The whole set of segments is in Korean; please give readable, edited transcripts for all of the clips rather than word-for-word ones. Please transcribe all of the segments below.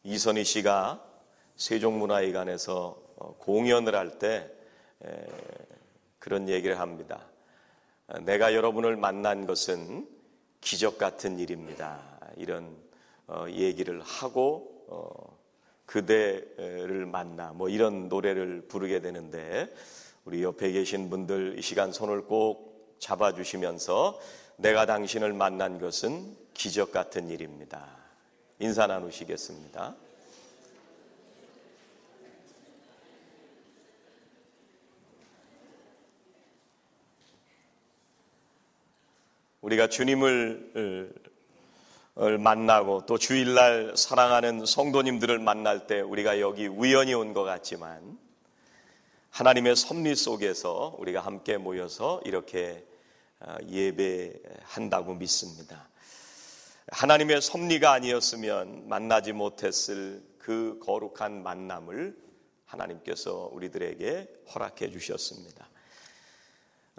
이선희 씨가 세종문화회관에서 공연을 할 때 그런 얘기를 합니다. 내가 여러분을 만난 것은 기적 같은 일입니다. 이런 얘기를 하고 그대를 만나 이런 노래를 부르게 되는데, 우리 옆에 계신 분들 이 시간 손을 꼭 잡아주시면서 내가 당신을 만난 것은 기적 같은 일입니다. 인사 나누시겠습니다. 우리가 주님을 만나고 또 주일날 사랑하는 성도님들을 만날 때 우리가 여기 우연히 온 것 같지만 하나님의 섭리 속에서 우리가 함께 모여서 이렇게 예배한다고 믿습니다. 하나님의 섭리가 아니었으면 만나지 못했을 그 거룩한 만남을 하나님께서 우리들에게 허락해 주셨습니다.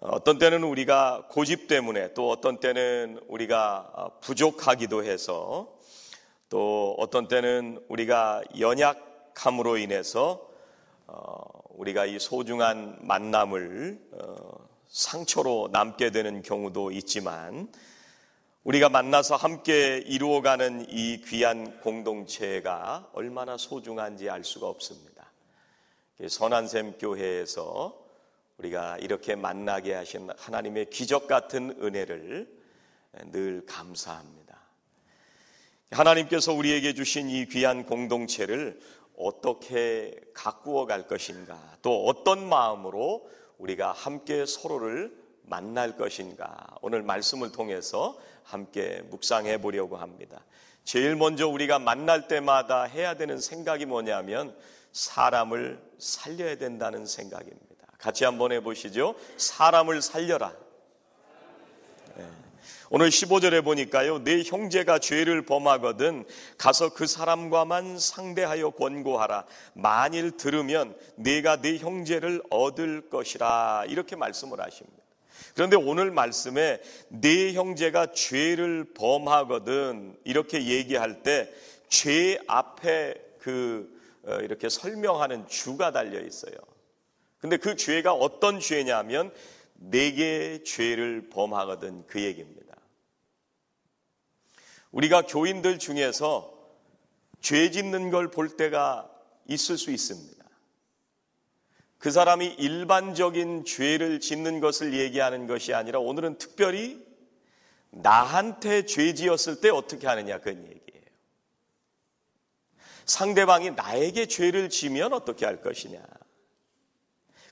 어떤 때는 우리가 고집 때문에, 또 어떤 때는 우리가 부족하기도 해서, 또 어떤 때는 우리가 연약함으로 인해서 우리가 이 소중한 만남을 상처로 남게 되는 경우도 있지만, 우리가 만나서 함께 이루어가는 이 귀한 공동체가 얼마나 소중한지 알 수가 없습니다. 선한샘 교회에서 우리가 이렇게 만나게 하신 하나님의 기적 같은 은혜를 늘 감사합니다. 하나님께서 우리에게 주신 이 귀한 공동체를 어떻게 가꾸어 갈 것인가, 또 어떤 마음으로 우리가 함께 서로를 만날 것인가, 오늘 말씀을 통해서 함께 묵상해 보려고 합니다. 제일 먼저 우리가 만날 때마다 해야 되는 생각이 뭐냐면 사람을 살려야 된다는 생각입니다. 같이 한번 해보시죠. 사람을 살려라. 오늘 15절에 보니까요, 내 형제가 죄를 범하거든 가서 그 사람과만 상대하여 권고하라. 만일 들으면 네가 네 형제를 얻을 것이라, 이렇게 말씀을 하십니다. 그런데 오늘 말씀에 네 형제가 죄를 범하거든 이렇게 얘기할 때 죄 앞에 이렇게 설명하는 주가 달려 있어요. 근데 그 죄가 어떤 죄냐면 내게 죄를 범하거든, 그 얘기입니다. 우리가 교인들 중에서 죄 짓는 걸 볼 때가 있을 수 있습니다. 그 사람이 일반적인 죄를 짓는 것을 얘기하는 것이 아니라 오늘은 특별히 나한테 죄 지었을 때 어떻게 하느냐, 그런 얘기예요. 상대방이 나에게 죄를 지면 어떻게 할 것이냐.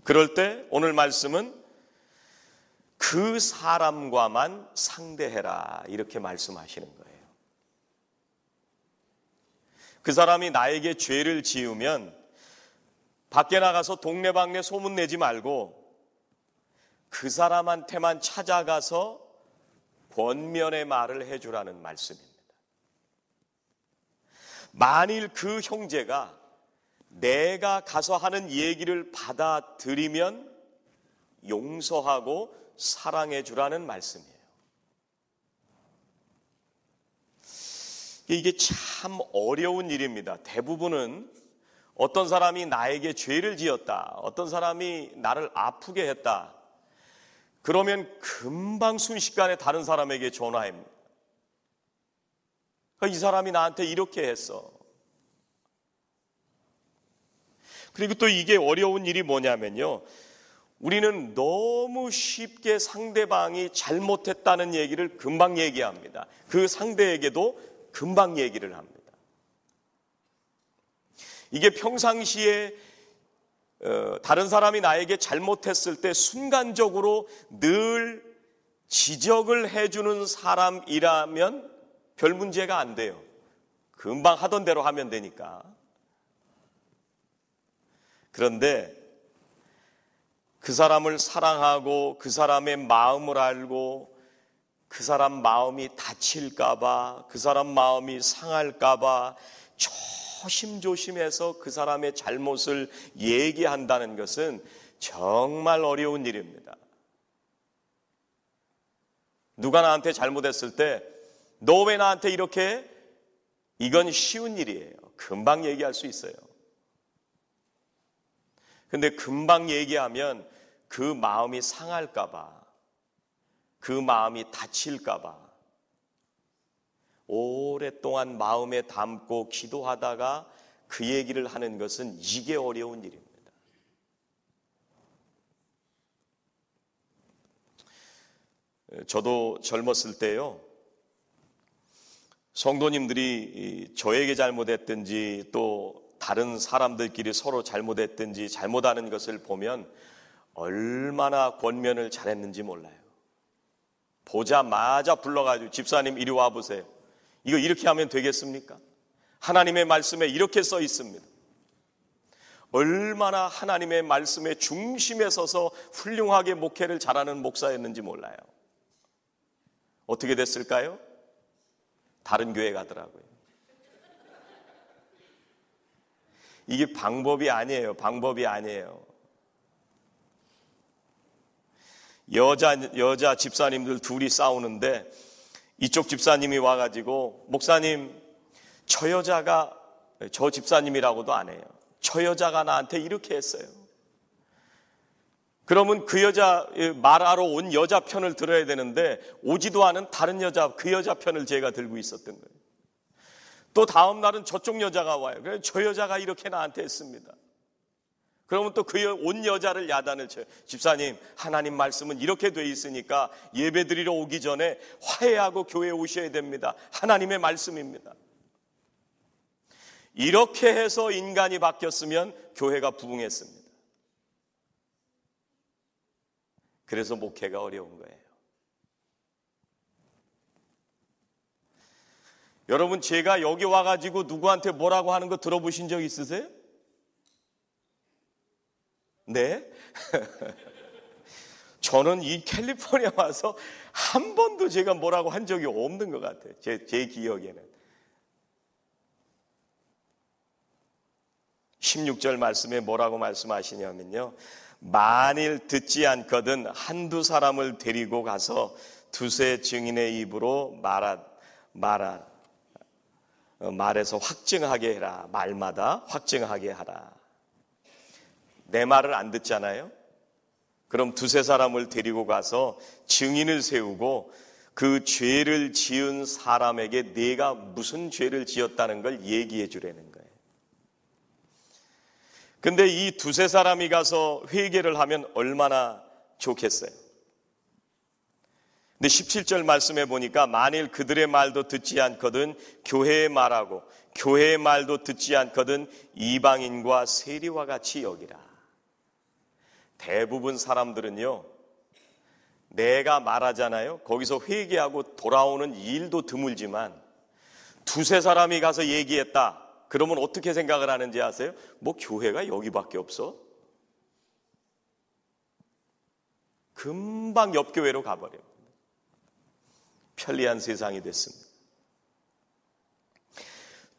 그럴 때 오늘 말씀은 그 사람과만 상대해라, 이렇게 말씀하시는 거예요. 그 사람이 나에게 죄를 지으면 밖에 나가서 동네방네 소문내지 말고 그 사람한테만 찾아가서 권면의 말을 해주라는 말씀입니다. 만일 그 형제가 내가 가서 하는 얘기를 받아들이면 용서하고 사랑해 주라는 말씀이에요. 이게 참 어려운 일입니다. 대부분은 어떤 사람이 나에게 죄를 지었다, 어떤 사람이 나를 아프게 했다, 그러면 금방 순식간에 다른 사람에게 전화합니다. 이 사람이 나한테 이렇게 했어. 그리고 또 이게 어려운 일이 뭐냐면요, 우리는 너무 쉽게 상대방이 잘못했다는 얘기를 금방 얘기합니다. 그 상대에게도 금방 얘기를 합니다. 이게 평상시에 다른 사람이 나에게 잘못했을 때 순간적으로 늘 지적을 해주는 사람이라면 별 문제가 안 돼요. 금방 하던 대로 하면 되니까. 그런데 그 사람을 사랑하고 그 사람의 마음을 알고 그 사람 마음이 다칠까봐, 그 사람 마음이 상할까봐 조심조심해서 그 사람의 잘못을 얘기한다는 것은 정말 어려운 일입니다. 누가 나한테 잘못했을 때 너 왜 나한테 이렇게 이건 쉬운 일이에요. 금방 얘기할 수 있어요. 근데 금방 얘기하면 그 마음이 상할까 봐, 그 마음이 다칠까 봐 오랫동안 마음에 담고 기도하다가 그 얘기를 하는 것은 이게 어려운 일입니다. 저도 젊었을 때요, 성도님들이 저에게 잘못했든지 또 다른 사람들끼리 서로 잘못했든지 잘못하는 것을 보면 얼마나 권면을 잘했는지 몰라요. 보자마자 불러가지고 집사님 이리 와보세요. 이거 이렇게 하면 되겠습니까? 하나님의 말씀에 이렇게 써 있습니다. 얼마나 하나님의 말씀의 중심에 서서 훌륭하게 목회를 잘하는 목사였는지 몰라요. 어떻게 됐을까요? 다른 교회 가더라고요. 이게 방법이 아니에요. 방법이 아니에요. 여자 집사님들 둘이 싸우는데 이쪽 집사님이 와가지고 목사님, 저 집사님이라고도 안 해요. 저 여자가 나한테 이렇게 했어요. 그러면 그 여자 말하러 온 여자 편을 들어야 되는데 오지도 않은 다른 여자, 그 여자 편을 제가 들고 있었던 거예요. 또 다음 날은 저쪽 여자가 와요. 그래서 저 여자가 이렇게 나한테 했습니다. 그러면 또 그 온 여자를 야단을 쳐요. 집사님, 하나님 말씀은 이렇게 돼 있으니까 예배 드리러 오기 전에 화해하고 교회에 오셔야 됩니다. 하나님의 말씀입니다. 이렇게 해서 인간이 바뀌었으면 교회가 부흥했습니다. 그래서 목회가 어려운 거예요. 여러분, 제가 여기 와가지고 누구한테 뭐라고 하는 거 들어보신 적 있으세요? 네? 저는 이 캘리포니아 와서 한 번도 제가 뭐라고 한 적이 없는 것 같아요. 제 기억에는. 16절 말씀에 뭐라고 말씀하시냐면요, 만일 듣지 않거든 한두 사람을 데리고 가서 두세 증인의 입으로 말해서 확증하게 해라. 말마다 확증하게 하라. 내 말을 안 듣잖아요. 그럼 두세 사람을 데리고 가서 증인을 세우고 그 죄를 지은 사람에게 내가 무슨 죄를 지었다는 걸 얘기해 주라는 거예요. 근데 이 두세 사람이 가서 회개를 하면 얼마나 좋겠어요. 근데 17절 말씀해 보니까 만일 그들의 말도 듣지 않거든 교회의 말하고 교회의 말도 듣지 않거든 이방인과 세리와 같이 여기라. 대부분 사람들은요, 내가 말하잖아요. 거기서 회개하고 돌아오는 일도 드물지만 두세 사람이 가서 얘기했다. 그러면 어떻게 생각을 하는지 아세요? 뭐 교회가 여기밖에 없어? 금방 옆 교회로 가버려요. 편리한 세상이 됐습니다.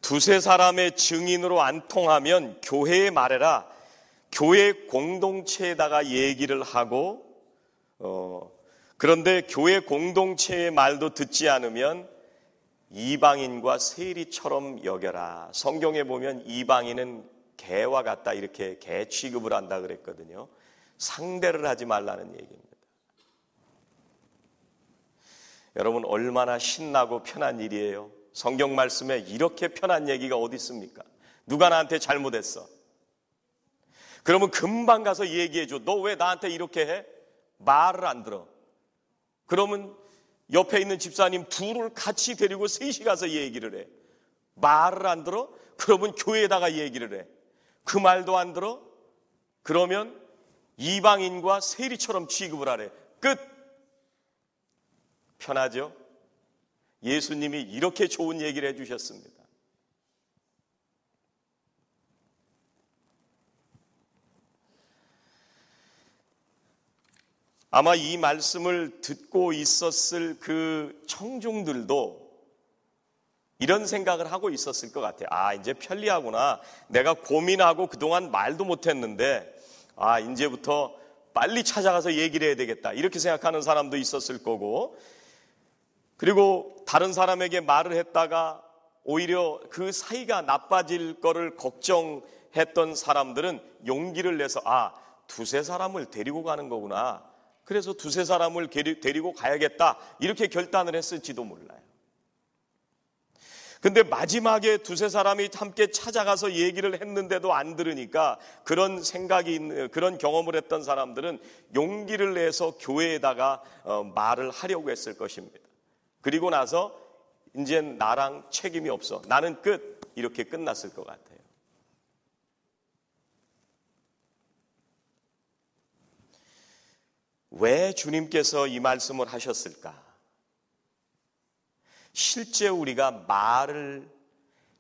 두세 사람의 증인으로 안 통하면 교회에 말해라. 교회 공동체에다가 얘기를 하고 그런데 교회 공동체의 말도 듣지 않으면 이방인과 세리처럼 여겨라. 성경에 보면 이방인은 개와 같다 이렇게 개 취급을 한다 그랬거든요. 상대를 하지 말라는 얘기입니다. 여러분, 얼마나 신나고 편한 일이에요. 성경 말씀에 이렇게 편한 얘기가 어디 있습니까? 누가 나한테 잘못했어? 그러면 금방 가서 얘기해 줘. 너 왜 나한테 이렇게 해? 말을 안 들어. 그러면 옆에 있는 집사님 둘을 같이 데리고 셋이 가서 얘기를 해. 말을 안 들어? 그러면 교회에다가 얘기를 해. 그 말도 안 들어? 그러면 이방인과 세리처럼 취급을 하래. 끝! 편하죠? 예수님이 이렇게 좋은 얘기를 해주셨습니다. 아마 이 말씀을 듣고 있었을 그 청중들도 이런 생각을 하고 있었을 것 같아요. 아, 이제 편리하구나. 내가 고민하고 그동안 말도 못했는데 아, 이제부터 빨리 찾아가서 얘기를 해야 되겠다. 이렇게 생각하는 사람도 있었을 거고, 그리고 다른 사람에게 말을 했다가 오히려 그 사이가 나빠질 거를 걱정했던 사람들은 용기를 내서 두세 사람을 데리고 가는 거구나. 그래서 두세 사람을 데리고 가야겠다. 이렇게 결단을 했을지도 몰라요. 근데 마지막에 두세 사람이 함께 찾아가서 얘기를 했는데도 안 들으니까 그런 그런 경험을 했던 사람들은 용기를 내서 교회에다가 말을 하려고 했을 것입니다. 그리고 나서 이제 나랑 책임이 없어. 나는 끝. 이렇게 끝났을 것 같아요. 왜 주님께서 이 말씀을 하셨을까? 실제 우리가 말을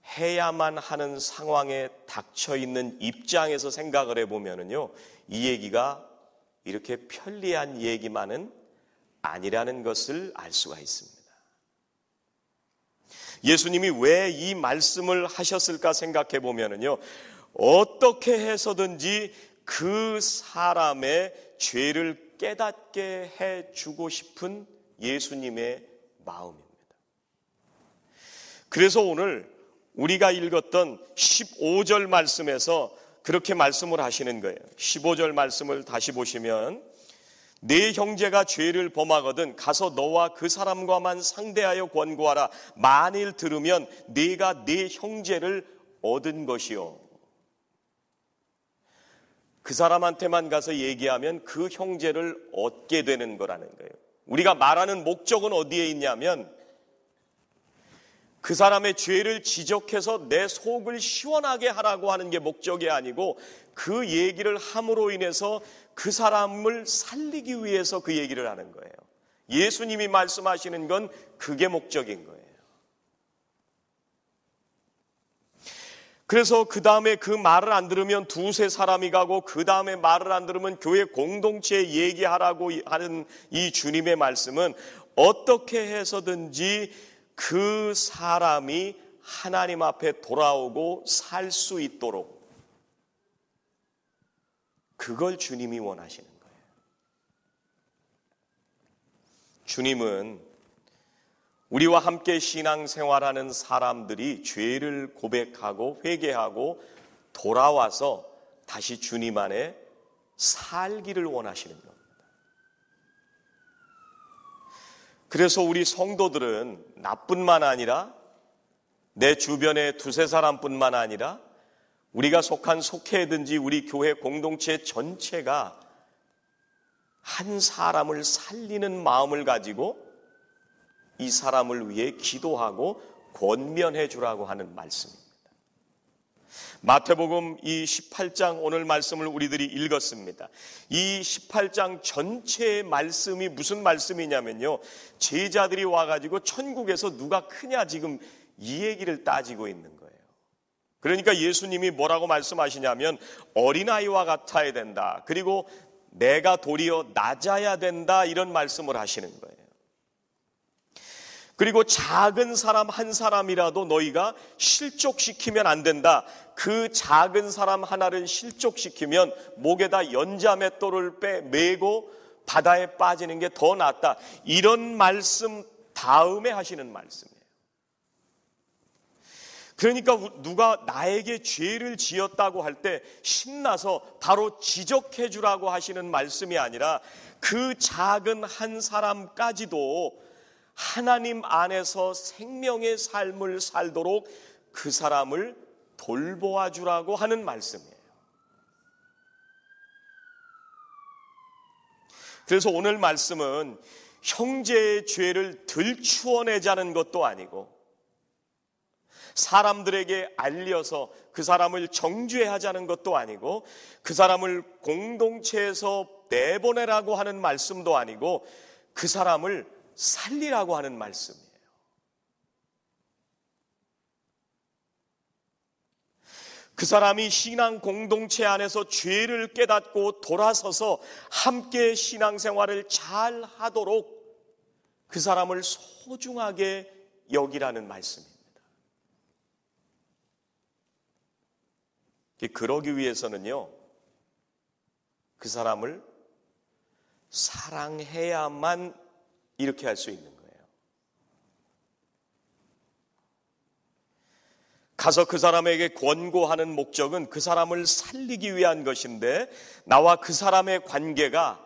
해야만 하는 상황에 닥쳐 있는 입장에서 생각을 해보면요, 이 얘기가 이렇게 편리한 얘기만은 아니라는 것을 알 수가 있습니다. 예수님이 왜 이 말씀을 하셨을까 생각해 보면요, 어떻게 해서든지 그 사람의 죄를 깨닫게 해주고 싶은 예수님의 마음입니다. 그래서 오늘 우리가 읽었던 15절 말씀에서 그렇게 말씀을 하시는 거예요. 15절 말씀을 다시 보시면, 네 형제가 죄를 범하거든 가서 너와 그 사람과만 상대하여 권고하라. 만일 들으면 네가 네 형제를 얻은 것이요. 그 사람한테만 가서 얘기하면 그 형제를 얻게 되는 거라는 거예요. 우리가 말하는 목적은 어디에 있냐면, 그 사람의 죄를 지적해서 내 속을 시원하게 하라고 하는 게 목적이 아니고, 그 얘기를 함으로 인해서 그 사람을 살리기 위해서 그 얘기를 하는 거예요. 예수님이 말씀하시는 건 그게 목적인 거예요. 그래서 그 다음에 그 말을 안 들으면 두세 사람이 가고, 그 다음에 말을 안 들으면 교회 공동체에 얘기하라고 하는 이 주님의 말씀은 어떻게 해서든지 그 사람이 하나님 앞에 돌아오고 살 수 있도록, 그걸 주님이 원하시는 거예요. 주님은 우리와 함께 신앙생활하는 사람들이 죄를 고백하고 회개하고 돌아와서 다시 주님 안에 살기를 원하시는 겁니다. 그래서 우리 성도들은 나뿐만 아니라 내 주변의 두세 사람뿐만 아니라 우리가 속한 속회든지 우리 교회 공동체 전체가 한 사람을 살리는 마음을 가지고 이 사람을 위해 기도하고 권면해 주라고 하는 말씀입니다. 마태복음 이 18장 오늘 말씀을 우리들이 읽었습니다. 이 18장 전체의 말씀이 무슨 말씀이냐면요, 제자들이 와가지고 천국에서 누가 크냐 지금 이 얘기를 따지고 있는 거예요. 그러니까 예수님이 뭐라고 말씀하시냐면, 어린아이와 같아야 된다, 그리고 내가 도리어 낮아야 된다, 이런 말씀을 하시는 거예요. 그리고 작은 사람 한 사람이라도 너희가 실족시키면 안 된다. 그 작은 사람 하나를 실족시키면 목에다 연자맷돌을 메고 바다에 빠지는 게 더 낫다. 이런 말씀 다음에 하시는 말씀이에요. 그러니까 누가 나에게 죄를 지었다고 할 때 신나서 바로 지적해 주라고 하시는 말씀이 아니라, 그 작은 한 사람까지도 하나님 안에서 생명의 삶을 살도록 그 사람을 돌보아 주라고 하는 말씀이에요. 그래서 오늘 말씀은 형제의 죄를 들추어내자는 것도 아니고, 사람들에게 알려서 그 사람을 정죄하자는 것도 아니고, 그 사람을 공동체에서 내보내라고 하는 말씀도 아니고, 그 사람을 살리라고 하는 말씀이에요. 그 사람이 신앙 공동체 안에서 죄를 깨닫고 돌아서서 함께 신앙생활을 잘 하도록 그 사람을 소중하게 여기라는 말씀입니다. 그러기 위해서는요, 그 사람을 사랑해야만 이렇게 할 수 있는 거예요. 가서 그 사람에게 권고하는 목적은 그 사람을 살리기 위한 것인데, 나와 그 사람의 관계가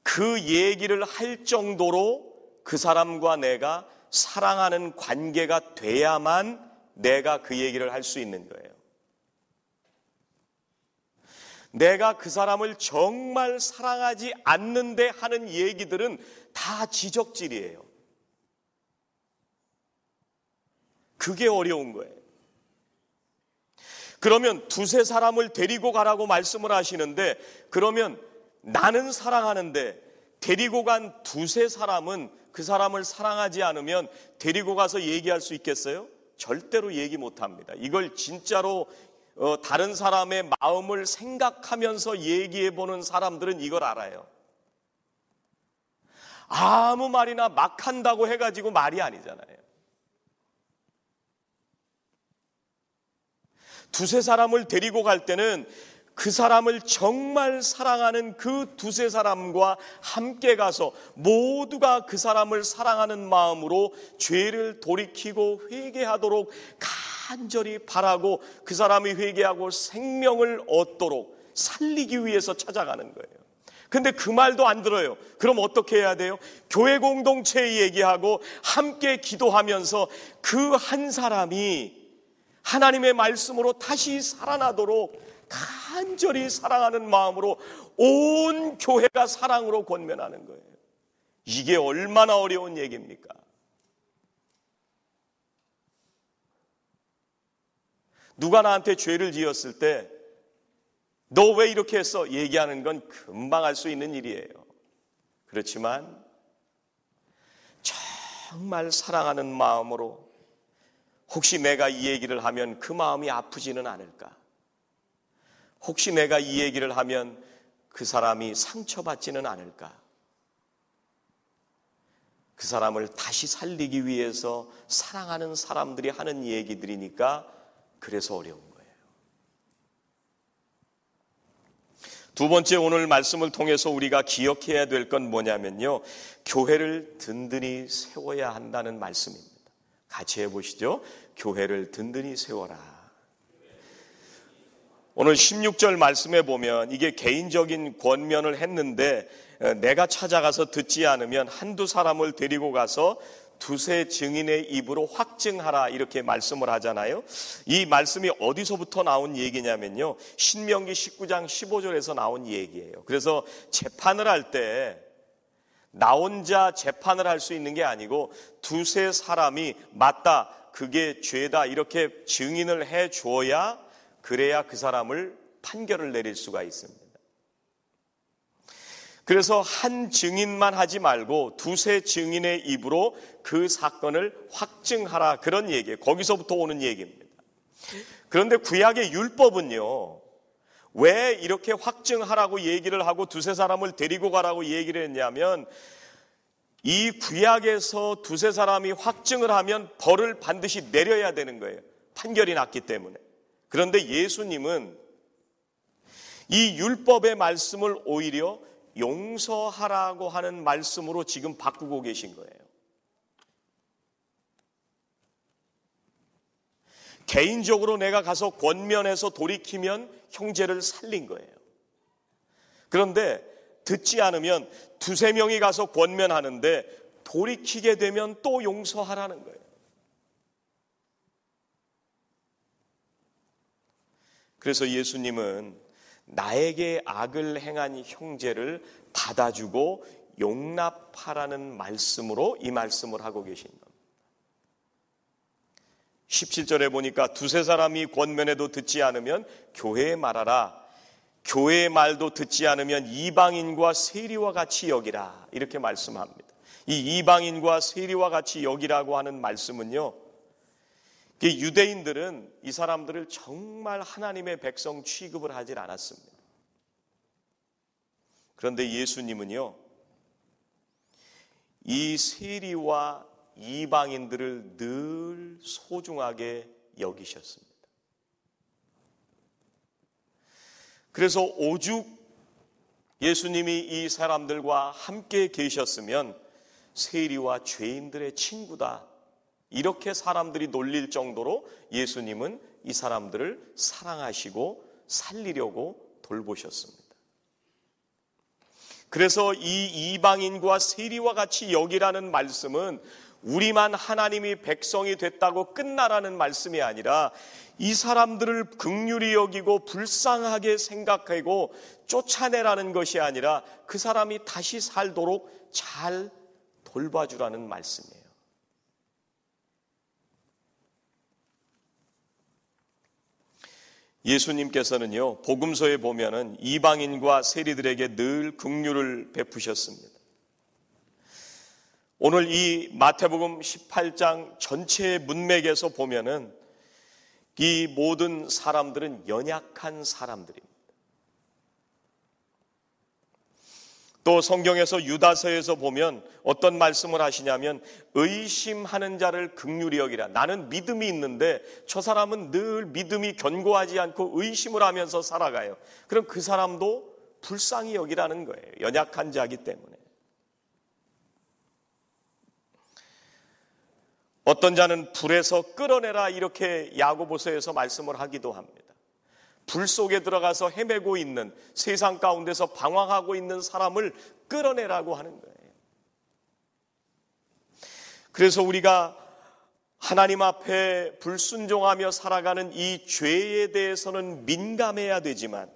그 얘기를 할 정도로 그 사람과 내가 사랑하는 관계가 돼야만 내가 그 얘기를 할 수 있는 거예요. 내가 그 사람을 정말 사랑하지 않는데 하는 얘기들은 다 지적질이에요. 그게 어려운 거예요. 그러면 두세 사람을 데리고 가라고 말씀을 하시는데, 그러면 나는 사랑하는데 데리고 간 두세 사람은 그 사람을 사랑하지 않으면 데리고 가서 얘기할 수 있겠어요? 절대로 얘기 못합니다. 이걸 진짜로 다른 사람의 마음을 생각하면서 얘기해보는 사람들은 이걸 알아요. 아무 말이나 막 한다고 해가지고 말이 아니잖아요. 두세 사람을 데리고 갈 때는 그 사람을 정말 사랑하는 그 두세 사람과 함께 가서 모두가 그 사람을 사랑하는 마음으로 죄를 돌이키고 회개하도록 간절히 바라고, 그 사람이 회개하고 생명을 얻도록 살리기 위해서 찾아가는 거예요. 근데 그 말도 안 들어요. 그럼 어떻게 해야 돼요? 교회 공동체에 얘기하고 함께 기도하면서 그 한 사람이 하나님의 말씀으로 다시 살아나도록 간절히 사랑하는 마음으로 온 교회가 사랑으로 권면하는 거예요. 이게 얼마나 어려운 얘기입니까? 누가 나한테 죄를 지었을 때 너 왜 이렇게 했어? 얘기하는 건 금방 할 수 있는 일이에요. 그렇지만 정말 사랑하는 마음으로, 혹시 내가 이 얘기를 하면 그 마음이 아프지는 않을까? 혹시 내가 이 얘기를 하면 그 사람이 상처받지는 않을까? 그 사람을 다시 살리기 위해서 사랑하는 사람들이 하는 얘기들이니까 그래서 어려운 거예요. 두 번째, 오늘 말씀을 통해서 우리가 기억해야 될 건 뭐냐면요, 교회를 든든히 세워야 한다는 말씀입니다. 같이 해보시죠. 교회를 든든히 세워라. 오늘 16절 말씀에 보면 이게 개인적인 권면을 했는데, 내가 찾아가서 듣지 않으면 한두 사람을 데리고 가서 두세 증인의 입으로 확증하라, 이렇게 말씀을 하잖아요. 이 말씀이 어디서부터 나온 얘기냐면요, 신명기 19장 15절에서 나온 얘기예요. 그래서 재판을 할 때 나 혼자 재판을 할 수 있는 게 아니고 두세 사람이 맞다, 그게 죄다, 이렇게 증인을 해 줘야, 그래야 그 사람을 판결을 내릴 수가 있습니다. 그래서 한 증인만 하지 말고 두세 증인의 입으로 그 사건을 확증하라, 그런 얘기예요. 거기서부터 오는 얘기입니다. 그런데 구약의 율법은요, 왜 이렇게 확증하라고 얘기를 하고 두세 사람을 데리고 가라고 얘기를 했냐면, 이 구약에서 두세 사람이 확증을 하면 벌을 반드시 내려야 되는 거예요. 판결이 났기 때문에. 그런데 예수님은 이 율법의 말씀을 오히려 용서하라고 하는 말씀으로 지금 바꾸고 계신 거예요. 개인적으로 내가 가서 권면해서 돌이키면 형제를 살린 거예요. 그런데 듣지 않으면 두세 명이 가서 권면하는데 돌이키게 되면 또 용서하라는 거예요. 그래서 예수님은 나에게 악을 행한 형제를 받아주고 용납하라는 말씀으로 이 말씀을 하고 계신 겁니다. 17절에 보니까 두세 사람이 권면해도 듣지 않으면 교회에 말하라. 교회의 말도 듣지 않으면 이방인과 세리와 같이 여기라, 이렇게 말씀합니다. 이 이방인과 세리와 같이 여기라고 하는 말씀은요, 유대인들은 이 사람들을 정말 하나님의 백성 취급을 하질 않았습니다. 그런데 예수님은요, 이 세리와 이방인들을 늘 소중하게 여기셨습니다. 그래서 오죽 예수님이 이 사람들과 함께 계셨으면 세리와 죄인들의 친구다, 이렇게 사람들이 놀릴 정도로 예수님은 이 사람들을 사랑하시고 살리려고 돌보셨습니다. 그래서 이 이방인과 세리와 같이 여기라는 말씀은 우리만 하나님이 백성이 됐다고 끝나라는 말씀이 아니라 이 사람들을 긍휼히 여기고 불쌍하게 생각하고 쫓아내라는 것이 아니라 그 사람이 다시 살도록 잘 돌봐주라는 말씀이에요. 예수님께서는요, 복음서에 보면은 이방인과 세리들에게 늘 긍휼을 베푸셨습니다. 오늘 이 마태복음 18장 전체의 문맥에서 보면은 이 모든 사람들은 연약한 사람들입니다. 또 성경에서 유다서에서 보면 어떤 말씀을 하시냐면 의심하는 자를 긍휼히 여기라. 나는 믿음이 있는데 저 사람은 늘 믿음이 견고하지 않고 의심을 하면서 살아가요. 그럼 그 사람도 불쌍히 여기라는 거예요. 연약한 자이기 때문에. 어떤 자는 불에서 끌어내라 이렇게 야고보서에서 말씀을 하기도 합니다. 불 속에 들어가서 헤매고 있는, 세상 가운데서 방황하고 있는 사람을 끌어내라고 하는 거예요. 그래서 우리가 하나님 앞에 불순종하며 살아가는 이 죄에 대해서는 민감해야 되지만,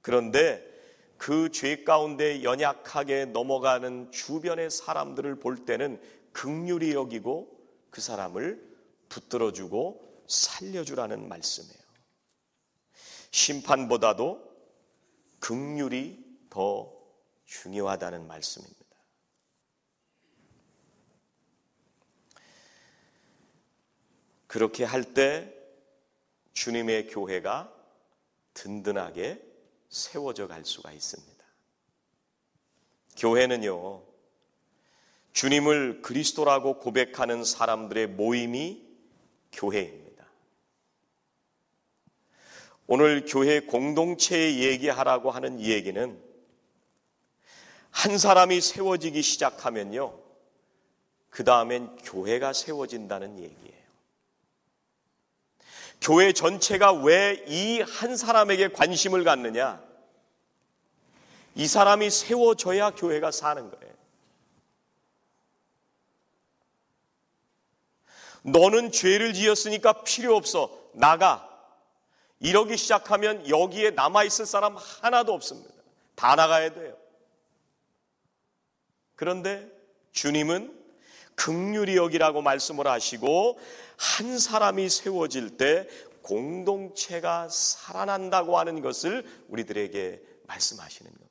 그런데 그 죄 가운데 연약하게 넘어가는 주변의 사람들을 볼 때는 긍휼히 여기고 그 사람을 붙들어주고 살려주라는 말씀이에요. 심판보다도 긍휼이 더 중요하다는 말씀입니다. 그렇게 할 때 주님의 교회가 든든하게 세워져 갈 수가 있습니다. 교회는요, 주님을 그리스도라고 고백하는 사람들의 모임이 교회입니다. 오늘 교회 공동체에 얘기하라고 하는 이 얘기는 한 사람이 세워지기 시작하면요, 그 다음엔 교회가 세워진다는 얘기예요. 교회 전체가 왜 이 한 사람에게 관심을 갖느냐? 이 사람이 세워져야 교회가 사는 거예요. 너는 죄를 지었으니까 필요 없어. 나가. 이러기 시작하면 여기에 남아있을 사람 하나도 없습니다. 다 나가야 돼요. 그런데 주님은 긍휼히 여기라고 말씀을 하시고 한 사람이 세워질 때 공동체가 살아난다고 하는 것을 우리들에게 말씀하시는 겁니다.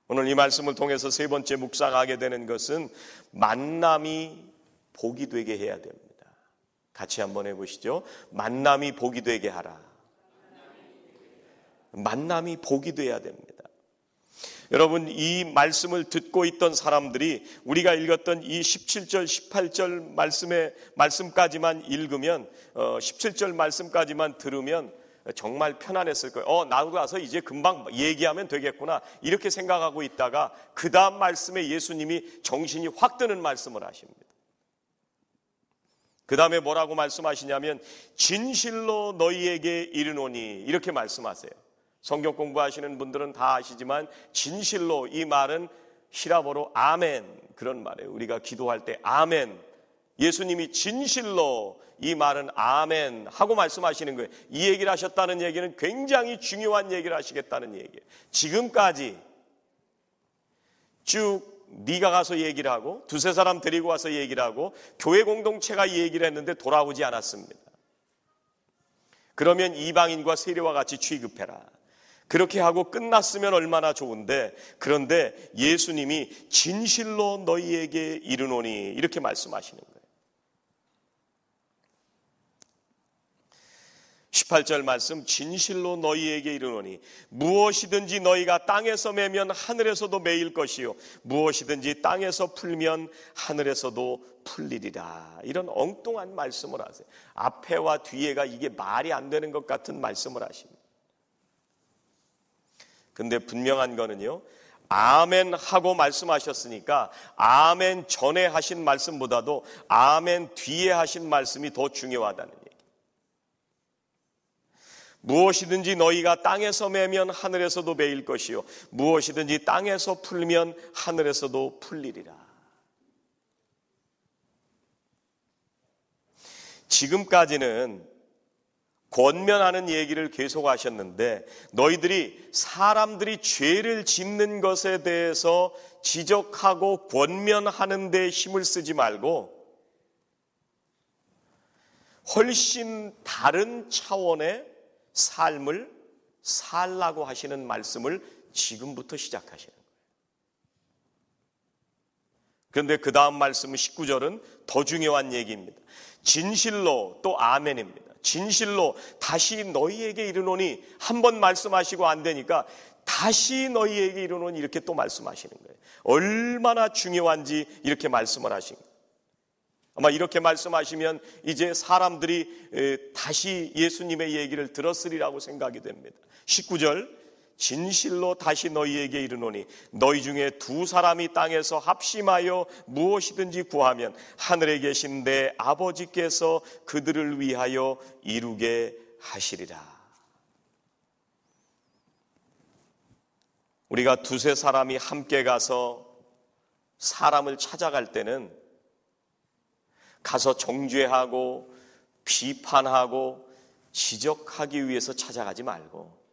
오늘 이 말씀을 통해서 세 번째 묵상하게 되는 것은 만남이 복이 되게 해야 됩니다. 같이 한번 해보시죠. 만남이 복이 되게 하라. 만남이 복이 돼야 됩니다. 여러분, 이 말씀을 듣고 있던 사람들이 우리가 읽었던 이 17절, 18절 말씀까지만 읽으면 17절 말씀까지만 들으면 정말 편안했을 거예요. 나도 가서 이제 금방 얘기하면 되겠구나 이렇게 생각하고 있다가 그 다음 말씀에 예수님이 정신이 확 드는 말씀을 하십니다. 그 다음에 뭐라고 말씀하시냐면 진실로 너희에게 이르노니 이렇게 말씀하세요. 성경 공부하시는 분들은 다 아시지만 진실로 이 말은 히라보로 아멘 그런 말이에요. 우리가 기도할 때 아멘, 예수님이 진실로 이 말은 아멘 하고 말씀하시는 거예요. 이 얘기를 하셨다는 얘기는 굉장히 중요한 얘기를 하시겠다는 얘기예요. 지금까지 쭉 네가 가서 얘기를 하고 두세 사람 데리고 와서 얘기를 하고 교회 공동체가 얘기를 했는데 돌아오지 않았습니다. 그러면 이방인과 세리와 같이 취급해라. 그렇게 하고 끝났으면 얼마나 좋은데, 그런데 예수님이 진실로 너희에게 이르노니 이렇게 말씀하시는 거예요. 18절 말씀, 진실로 너희에게 이르노니 무엇이든지 너희가 땅에서 매면 하늘에서도 매일 것이요 무엇이든지 땅에서 풀면 하늘에서도 풀리리라. 이런 엉뚱한 말씀을 하세요. 앞에와 뒤에가 이게 말이 안 되는 것 같은 말씀을 하십니다. 근데 분명한 거는요, 아멘 하고 말씀하셨으니까 아멘 전에 하신 말씀보다도 아멘 뒤에 하신 말씀이 더 중요하다는 얘기. 무엇이든지 너희가 땅에서 매면 하늘에서도 매일 것이요 무엇이든지 땅에서 풀면 하늘에서도 풀리리라. 지금까지는 권면하는 얘기를 계속 하셨는데 너희들이 사람들이 죄를 짓는 것에 대해서 지적하고 권면하는 데 힘을 쓰지 말고 훨씬 다른 차원의 삶을 살라고 하시는 말씀을 지금부터 시작하시는 거예요. 그런데 그 다음 말씀은 19절은 더 중요한 얘기입니다. 진실로 또 아멘입니다. 진실로 다시 너희에게 이르노니 한 번 말씀하시고 안 되니까 다시 너희에게 이르노니 이렇게 또 말씀하시는 거예요. 얼마나 중요한지 이렇게 말씀을 하신 거예요. 아마 이렇게 말씀하시면 이제 사람들이 다시 예수님의 얘기를 들었으리라고 생각이 됩니다. 19절 진실로 다시 너희에게 이르노니 너희 중에 두 사람이 땅에서 합심하여 무엇이든지 구하면 하늘에 계신 내 아버지께서 그들을 위하여 이루게 하시리라. 우리가 두세 사람이 함께 가서 사람을 찾아갈 때는 가서 정죄하고 비판하고 지적하기 위해서 찾아가지 말고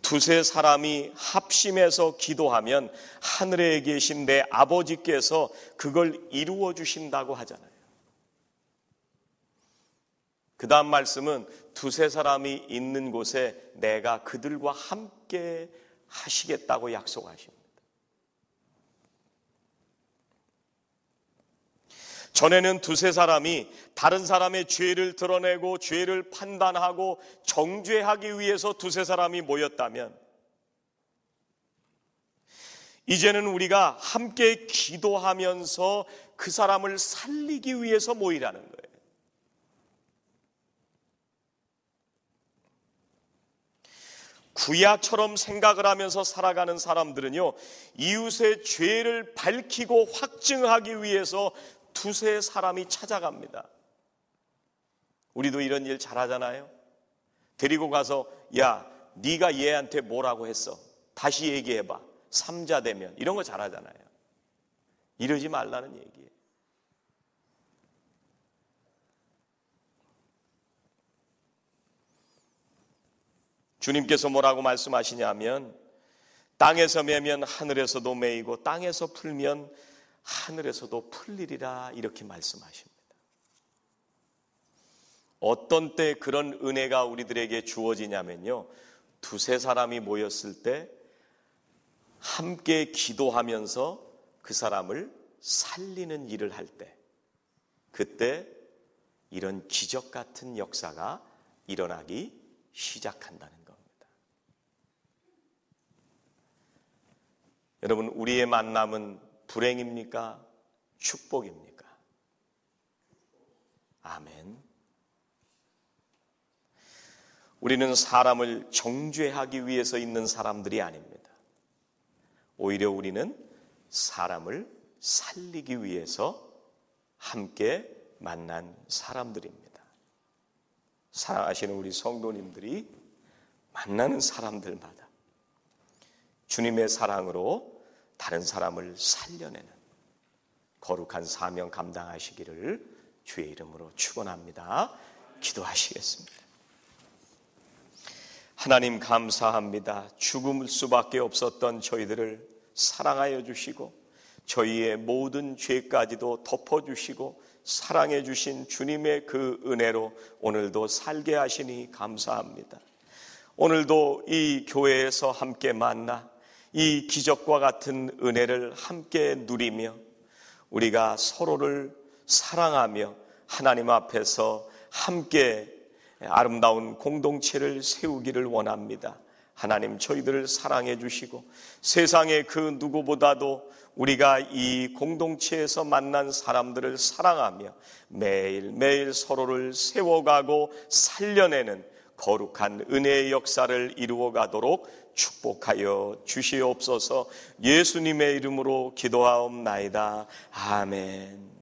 두세 사람이 합심해서 기도하면 하늘에 계신 내 아버지께서 그걸 이루어 주신다고 하잖아요. 그 다음 말씀은 두세 사람이 있는 곳에 내가 그들과 함께 하시겠다고 약속하십니다. 전에는 두세 사람이 다른 사람의 죄를 드러내고 죄를 판단하고 정죄하기 위해서 두세 사람이 모였다면 이제는 우리가 함께 기도하면서 그 사람을 살리기 위해서 모이라는 거예요. 구약처럼 생각을 하면서 살아가는 사람들은요, 이웃의 죄를 밝히고 확증하기 위해서 두세 사람이 찾아갑니다. 우리도 이런 일 잘하잖아요. 데리고 가서 야, 네가 얘한테 뭐라고 했어? 다시 얘기해봐. 삼자 되면 이런 거 잘하잖아요. 이러지 말라는 얘기예요. 주님께서 뭐라고 말씀하시냐면 땅에서 매면 하늘에서도 매이고 땅에서 풀면 하늘에서도 풀리리라 이렇게 말씀하십니다. 어떤 때 그런 은혜가 우리들에게 주어지냐면요, 두세 사람이 모였을 때 함께 기도하면서 그 사람을 살리는 일을 할 때, 그때 이런 기적 같은 역사가 일어나기 시작한다는 겁니다. 여러분, 우리의 만남은 불행입니까? 축복입니까? 아멘. 우리는 사람을 정죄하기 위해서 있는 사람들이 아닙니다. 오히려 우리는 사람을 살리기 위해서 함께 만난 사람들입니다. 사랑하시는 우리 성도님들이 만나는 사람들마다 주님의 사랑으로 다른 사람을 살려내는 거룩한 사명 감당하시기를 주의 이름으로 축원합니다. 기도하시겠습니다. 하나님 감사합니다. 죽을 수밖에 없었던 저희들을 사랑하여 주시고 저희의 모든 죄까지도 덮어주시고 사랑해 주신 주님의 그 은혜로 오늘도 살게 하시니 감사합니다. 오늘도 이 교회에서 함께 만나 이 기적과 같은 은혜를 함께 누리며 우리가 서로를 사랑하며 하나님 앞에서 함께 아름다운 공동체를 세우기를 원합니다. 하나님, 저희들을 사랑해 주시고 세상의 그 누구보다도 우리가 이 공동체에서 만난 사람들을 사랑하며 매일매일 서로를 세워가고 살려내는 거룩한 은혜의 역사를 이루어 가도록 축복하여 주시옵소서. 예수님의 이름으로 기도하옵나이다. 아멘.